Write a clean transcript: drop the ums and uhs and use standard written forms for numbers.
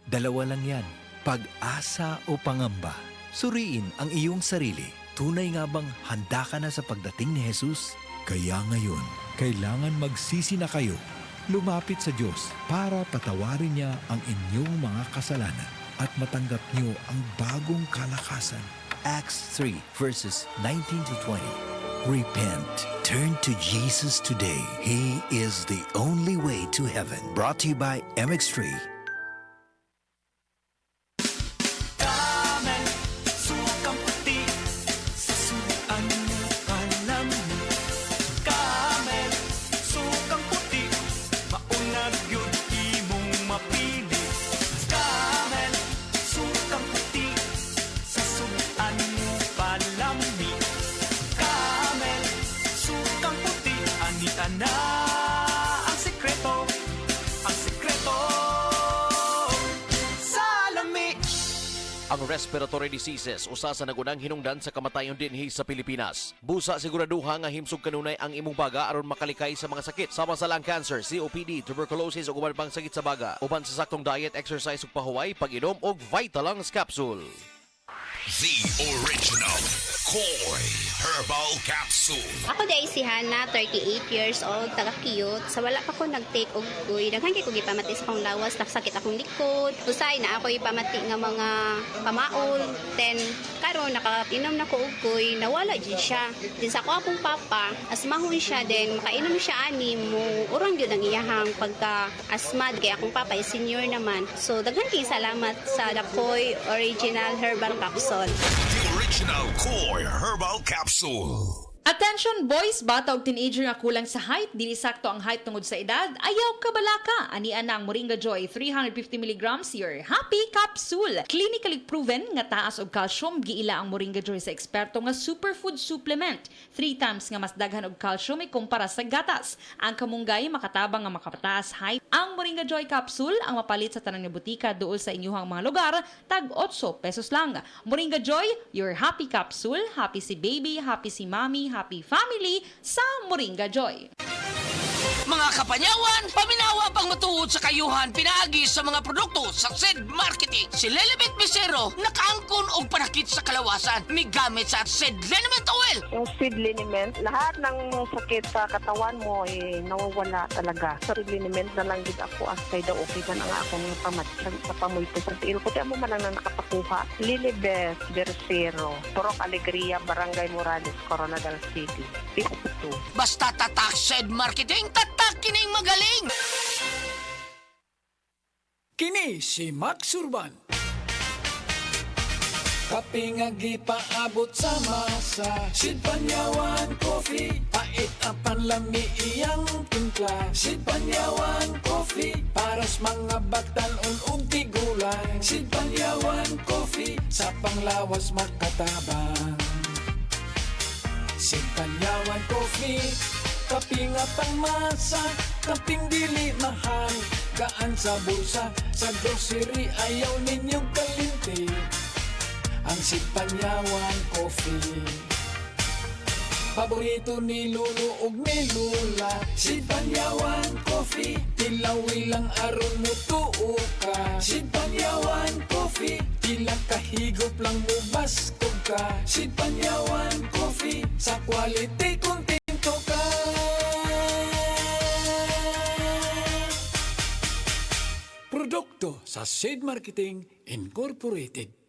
Dalawa lang yan, pag-asa o pangamba. Suriin ang iyong sarili. Tunay nga bang handa ka na sa pagdating ni Jesus? Kaya ngayon, kailangan magsisi na kayo. Lumapit sa Diyos para patawarin niya ang inyong mga kasalanan at matanggap niyo ang bagong kalakasan. Acts 3 verses 19 to 20. Repent. Turn to Jesus today. He is the only way to heaven. Brought to you by MX3. Camel, sukang puti, sasuan mo alam mo. Camel, sukang puti, maunag yun imong mapili. Camel, sukang puti, sasuan mo palami. Camel, sukang puti, ani-ana ang sekreto, salami. Ang respiratory diseases usa sa nagunang hinungdan sa kamatayon dinhi sa Pilipinas. Busa siguraduha nga himsog kanunay ang imong baga aron makalikay sa mga sakit sama sa lung cancer, COPD, tuberculosis ug uban pang sakit sa baga. Uban sa saktong diet, exercise ug pahuway, pag-inom og Vitalungs capsule. The original Koy Herbal Capsule. Ako day si Hana, 38 years old, taga-cute. Sa wala pa ko nag-take og kuy. Daghan kay ko gipamati sa akong lawas, nagsakit akong likod. Usay na ako ipamati nga mga pamaol. Then karon nakainom na ko og kuy, nawala jud siya. Din sa ako akong papa, asmahon siya din, makainom siya ani mo. Urang gyud ang iyahang pagka asmad kay akong papa is senior naman. So daghan kay salamat sa Dakoy Original Herbal Capsule. The original Koy Herbal Capsule. Attention boys, bata ug teenager nga kulang sa height, dili sakto ang height tungod sa edad, ayaw kabalaka. Anian na ang Moringa Joy 350 mg your happy capsule. Clinically proven nga taas og calcium, giila ang Moringa Joy sa eksperto nga superfood supplement. 3 times nga mas daghan og calcium kumpara sa gatas. Ang kamunggay makatabang nga makapataas height. Ang Moringa Joy capsule ang mapalit sa tanang nga butika duol sa inyuhang mga lugar, tag 8 pesos lang. Moringa Joy, your happy capsule. Happy si baby, happy si mommy, happy family sa Moringa Joy. Mga kapanyawan, paminawa pang matuod sa kayuhan pinaagi sa mga produkto sa SED Marketing. Si Lelibet Bisero nakaangkon og panakit sa kalawasan migamit sa SED Liniment Oil. Yung seed liniment, lahat ng sakit sa katawan mo nawawala talaga. Sa seed liniment na lang din ako asay daw okay man ang akong pamatsan sa pamoy ko. Sa tiil ko, mo man lang na nakapakuha. Lilibet Bisero, Purok Alegria, Barangay Morales, Coronadal City. 52. Basta tatak SED Marketing, tatak kining magaling! Kini si Max Urban. Kape nga gipaabot sa masa, Sid Panyawan Coffee, pait ang panlami iyang timpla. Sid Panyawan Coffee, para sa mga batanon ug tigulang. Sid Panyawan Coffee, sa panglawas makatabang. Sid Panyawan Coffee, kaping nga pangmasa, kaping dili mahal, gaan sa bulsa, sa grocery ayaw ninyong kalinti. Ang Sipanyawan Coffee, paborito ni Lulu ug ni Lula. Sipanyawan Coffee, tilawi lang aron mo tuo ka. Sipanyawan Coffee, ilang kahigop lang mo bastog ka. Sipanyawan Coffee, sa quality kontento ka. Produkto sa SED Marketing Incorporated.